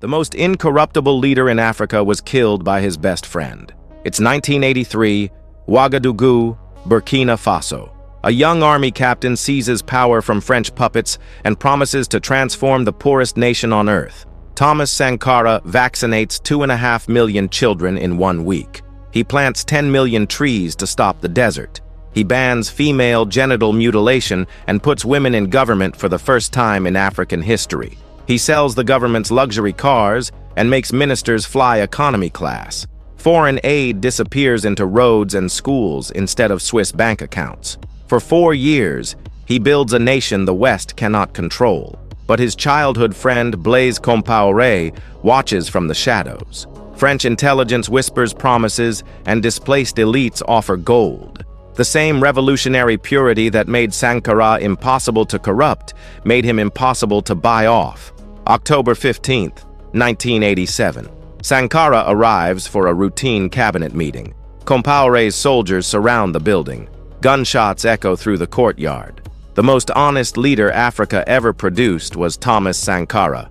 The most incorruptible leader in Africa was killed by his best friend. It's 1983, Ouagadougou, Burkina Faso. A young army captain seizes power from French puppets and promises to transform the poorest nation on earth. Thomas Sankara vaccinates 2.5 million children in 1 week. He plants 10 million trees to stop the desert. He bans female genital mutilation and puts women in government for the first time in African history. He sells the government's luxury cars and makes ministers fly economy class. Foreign aid disappears into roads and schools instead of Swiss bank accounts. For 4 years, he builds a nation the West cannot control. But his childhood friend Blaise Compaoré watches from the shadows. French intelligence whispers promises, and displaced elites offer gold. The same revolutionary purity that made Sankara impossible to corrupt made him impossible to buy off. October 15, 1987. Sankara arrives for a routine cabinet meeting. Compaoré's soldiers surround the building. Gunshots echo through the courtyard. The most honest leader Africa ever produced was Thomas Sankara.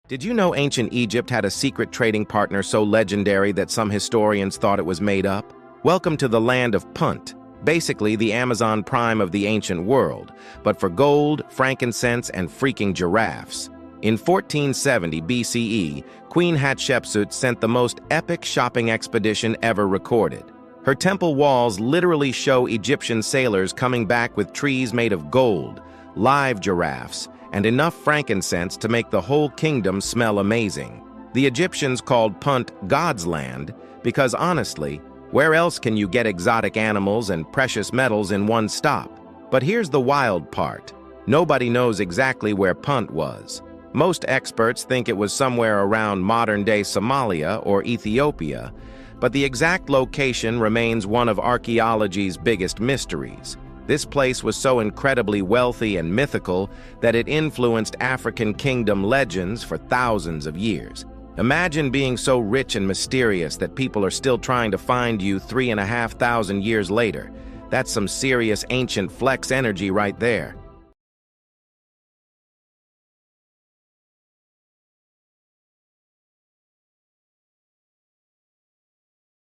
Did you know ancient Egypt had a secret trading partner so legendary that some historians thought it was made up? Welcome to the land of Punt, basically the Amazon Prime of the ancient world, but for gold, frankincense, and freaking giraffes. In 1470 BCE, Queen Hatshepsut sent the most epic shopping expedition ever recorded. Her temple walls literally show Egyptian sailors coming back with trees made of gold, live giraffes, and enough frankincense to make the whole kingdom smell amazing. The Egyptians called Punt God's land because, honestly, where else can you get exotic animals and precious metals in one stop? But here's the wild part. Nobody knows exactly where Punt was. Most experts think it was somewhere around modern-day Somalia or Ethiopia, but the exact location remains one of archaeology's biggest mysteries. This place was so incredibly wealthy and mythical that it influenced African kingdom legends for thousands of years. Imagine being so rich and mysterious that people are still trying to find you 3,500 years later. That's some serious ancient flex energy right there.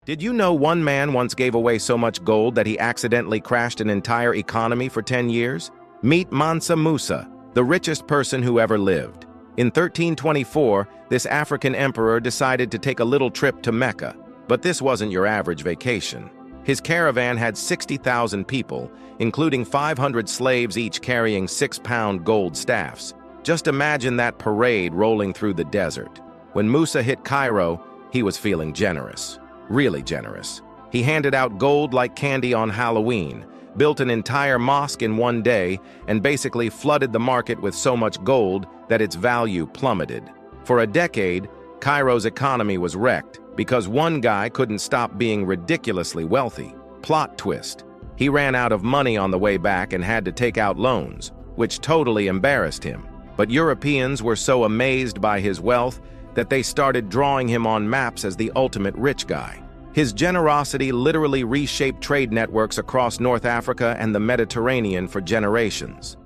Did you know one man once gave away so much gold that he accidentally crashed an entire economy for 10 years? Meet Mansa Musa, the richest person who ever lived. In 1324, this African emperor decided to take a little trip to Mecca. But this wasn't your average vacation. His caravan had 60,000 people, including 500 slaves each carrying 6-pound gold staffs. Just imagine that parade rolling through the desert. When Musa hit Cairo, he was feeling generous. Really generous. He handed out gold like candy on Halloween, built an entire mosque in 1 day, and basically flooded the market with so much gold that its value plummeted. For a decade, Cairo's economy was wrecked because one guy couldn't stop being ridiculously wealthy. Plot twist. He ran out of money on the way back and had to take out loans, which totally embarrassed him. But Europeans were so amazed by his wealth that they started drawing him on maps as the ultimate rich guy. His generosity literally reshaped trade networks across North Africa and the Mediterranean for generations.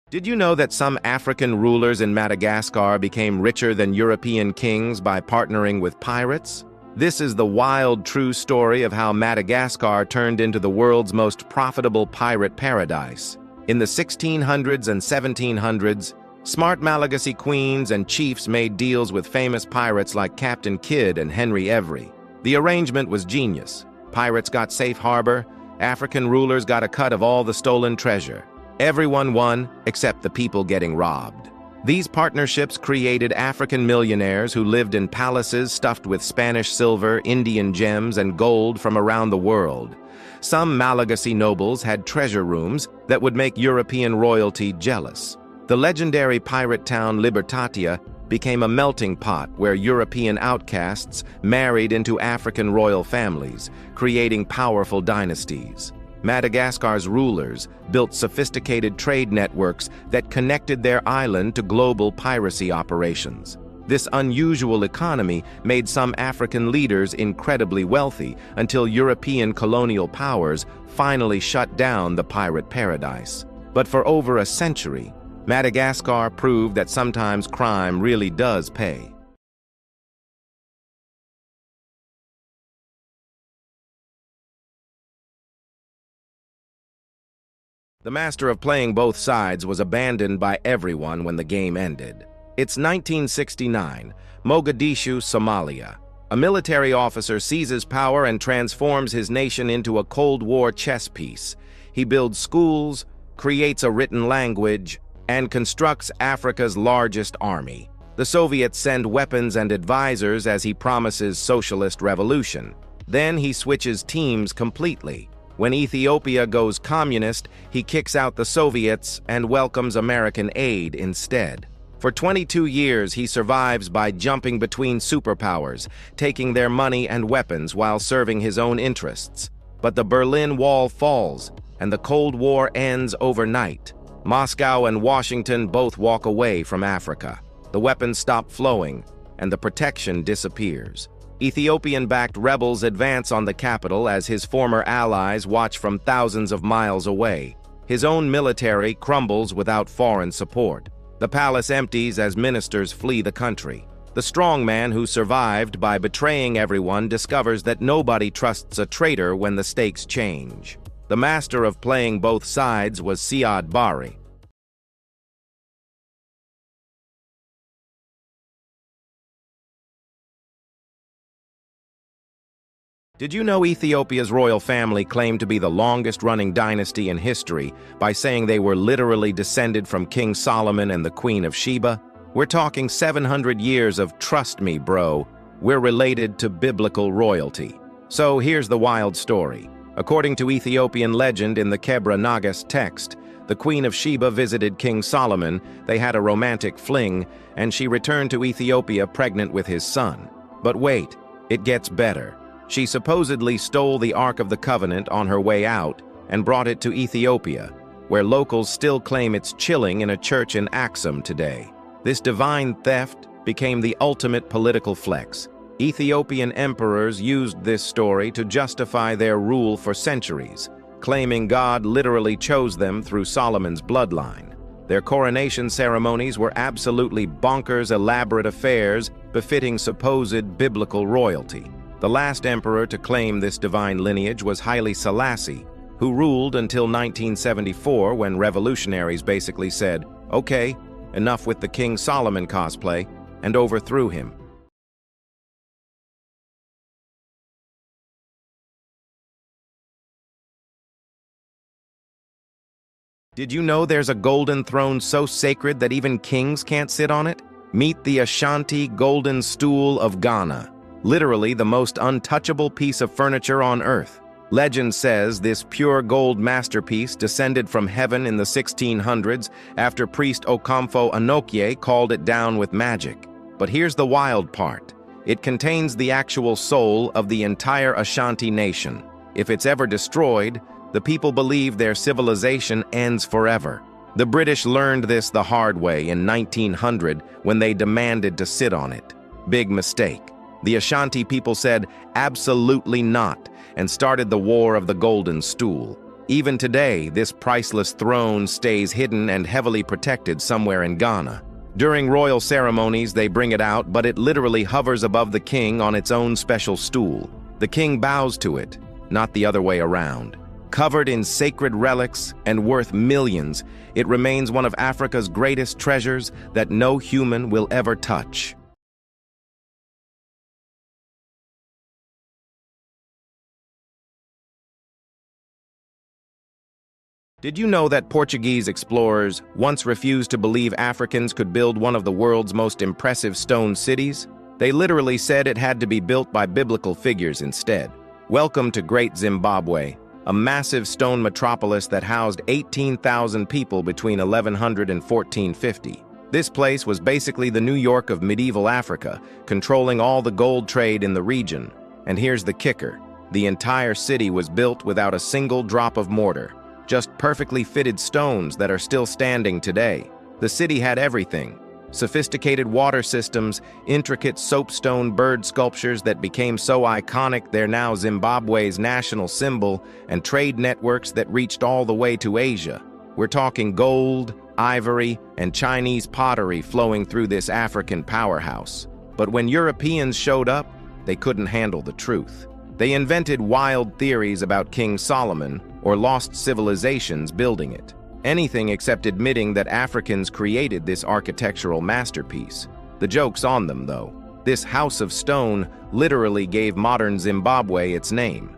Did you know that some African rulers in Madagascar became richer than European kings by partnering with pirates? This is the wild, true story of how Madagascar turned into the world's most profitable pirate paradise. In the 1600s and 1700s, smart Malagasy queens and chiefs made deals with famous pirates like Captain Kidd and Henry Every. The arrangement was genius. Pirates got safe harbor, African rulers got a cut of all the stolen treasure. Everyone won, except the people getting robbed. These partnerships created African millionaires who lived in palaces stuffed with Spanish silver, Indian gems, and gold from around the world. Some Malagasy nobles had treasure rooms that would make European royalty jealous. The legendary pirate town Libertatia became a melting pot where European outcasts married into African royal families, creating powerful dynasties. Madagascar's rulers built sophisticated trade networks that connected their island to global piracy operations. This unusual economy made some African leaders incredibly wealthy until European colonial powers finally shut down the pirate paradise. But for over a century, Madagascar proved that sometimes crime really does pay. The master of playing both sides was abandoned by everyone when the game ended. It's 1969, Mogadishu, Somalia. A military officer seizes power and transforms his nation into a Cold War chess piece. He builds schools, creates a written language, and constructs Africa's largest army. The Soviets send weapons and advisors as he promises socialist revolution. Then he switches teams completely. When Ethiopia goes communist, he kicks out the Soviets and welcomes American aid instead. For 22 years, he survives by jumping between superpowers, taking their money and weapons while serving his own interests. But the Berlin Wall falls, and the Cold War ends overnight. Moscow and Washington both walk away from Africa. The weapons stop flowing, and the protection disappears. Ethiopian-backed rebels advance on the capital as his former allies watch from thousands of miles away. His own military crumbles without foreign support. The palace empties as ministers flee the country. The strong man who survived by betraying everyone discovers that nobody trusts a traitor when the stakes change. The master of playing both sides was Siad Barre. Did you know Ethiopia's royal family claimed to be the longest-running dynasty in history by saying they were literally descended from King Solomon and the Queen of Sheba? We're talking 700 years of trust me, bro. We're related to biblical royalty. So here's the wild story. According to Ethiopian legend in the Kebra Nagas text, the Queen of Sheba visited King Solomon, they had a romantic fling, and she returned to Ethiopia pregnant with his son. But wait, it gets better. She supposedly stole the Ark of the Covenant on her way out and brought it to Ethiopia, where locals still claim it's chilling in a church in Axum today. This divine theft became the ultimate political flex. Ethiopian emperors used this story to justify their rule for centuries, claiming God literally chose them through Solomon's bloodline. Their coronation ceremonies were absolutely bonkers, elaborate affairs befitting supposed biblical royalty. The last emperor to claim this divine lineage was Haile Selassie, who ruled until 1974 when revolutionaries basically said, "Okay, enough with the King Solomon cosplay," and overthrew him. Did you know there's a golden throne so sacred that even kings can't sit on it? Meet the Ashanti Golden Stool of Ghana. Literally the most untouchable piece of furniture on earth. Legend says this pure gold masterpiece descended from heaven in the 1600s after priest Okomfo Anokye called it down with magic. But here's the wild part. It contains the actual soul of the entire Ashanti nation. If it's ever destroyed, the people believe their civilization ends forever. The British learned this the hard way in 1900 when they demanded to sit on it. Big mistake. The Ashanti people said, "Absolutely not," and started the War of the Golden Stool. Even today, this priceless throne stays hidden and heavily protected somewhere in Ghana. During royal ceremonies, they bring it out, but it literally hovers above the king on its own special stool. The king bows to it, not the other way around. Covered in sacred relics and worth millions, it remains one of Africa's greatest treasures that no human will ever touch. Did you know that Portuguese explorers once refused to believe Africans could build one of the world's most impressive stone cities? They literally said it had to be built by biblical figures instead. Welcome to Great Zimbabwe, a massive stone metropolis that housed 18,000 people between 1100 and 1450. This place was basically the New York of medieval Africa, controlling all the gold trade in the region. And here's the kicker. The entire city was built without a single drop of mortar, just perfectly fitted stones that are still standing today. The city had everything: sophisticated water systems, intricate soapstone bird sculptures that became so iconic they're now Zimbabwe's national symbol, and trade networks that reached all the way to Asia. We're talking gold, ivory, and Chinese pottery flowing through this African powerhouse. But when Europeans showed up, they couldn't handle the truth. They invented wild theories about King Solomon or lost civilizations building it. Anything except admitting that Africans created this architectural masterpiece. The joke's on them, though. This house of stone literally gave modern Zimbabwe its name.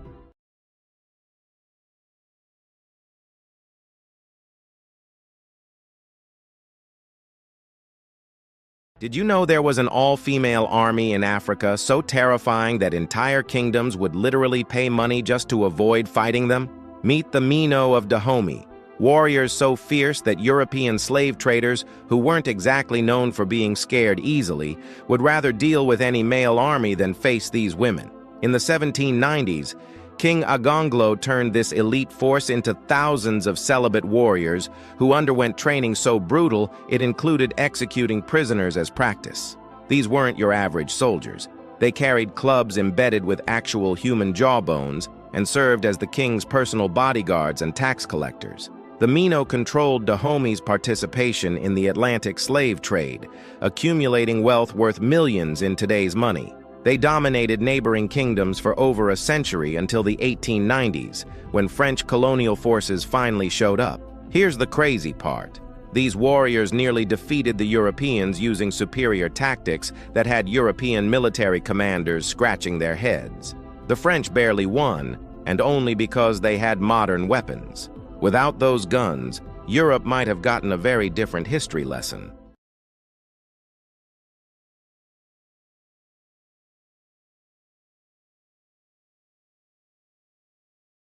Did you know there was an all-female army in Africa so terrifying that entire kingdoms would literally pay money just to avoid fighting them? Meet the Mino of Dahomey, warriors so fierce that European slave traders, who weren't exactly known for being scared easily, would rather deal with any male army than face these women. In the 1790s, King Agonglo turned this elite force into thousands of celibate warriors who underwent training so brutal it included executing prisoners as practice. These weren't your average soldiers. They carried clubs embedded with actual human jawbones and served as the king's personal bodyguards and tax collectors. The Mino controlled Dahomey's participation in the Atlantic slave trade, accumulating wealth worth millions in today's money. They dominated neighboring kingdoms for over a century until the 1890s, when French colonial forces finally showed up. Here's the crazy part. These warriors nearly defeated the Europeans using superior tactics that had European military commanders scratching their heads. The French barely won, and only because they had modern weapons. Without those guns, Europe might have gotten a very different history lesson.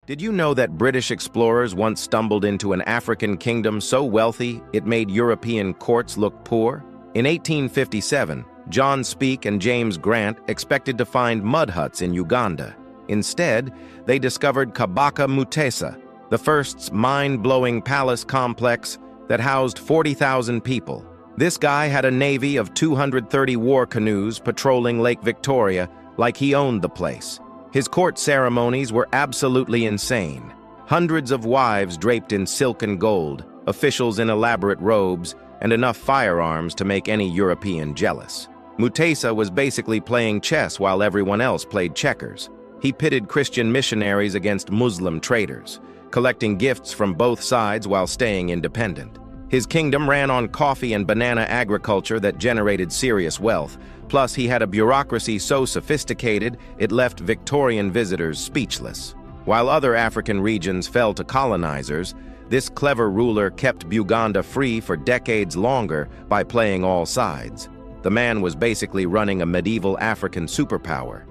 Did you know that British explorers once stumbled into an African kingdom so wealthy it made European courts look poor? In 1857, John Speke and James Grant expected to find mud huts in Uganda. Instead, they discovered Kabaka Mutesa, the first mind-blowing palace complex that housed 40,000 people. This guy had a navy of 230 war canoes patrolling Lake Victoria like he owned the place. His court ceremonies were absolutely insane. Hundreds of wives draped in silk and gold, officials in elaborate robes, and enough firearms to make any European jealous. Mutesa was basically playing chess while everyone else played checkers. He pitted Christian missionaries against Muslim traders, collecting gifts from both sides while staying independent. His kingdom ran on coffee and banana agriculture that generated serious wealth. Plus, he had a bureaucracy so sophisticated it left Victorian visitors speechless. While other African regions fell to colonizers, this clever ruler kept Buganda free for decades longer by playing all sides. The man was basically running a medieval African superpower.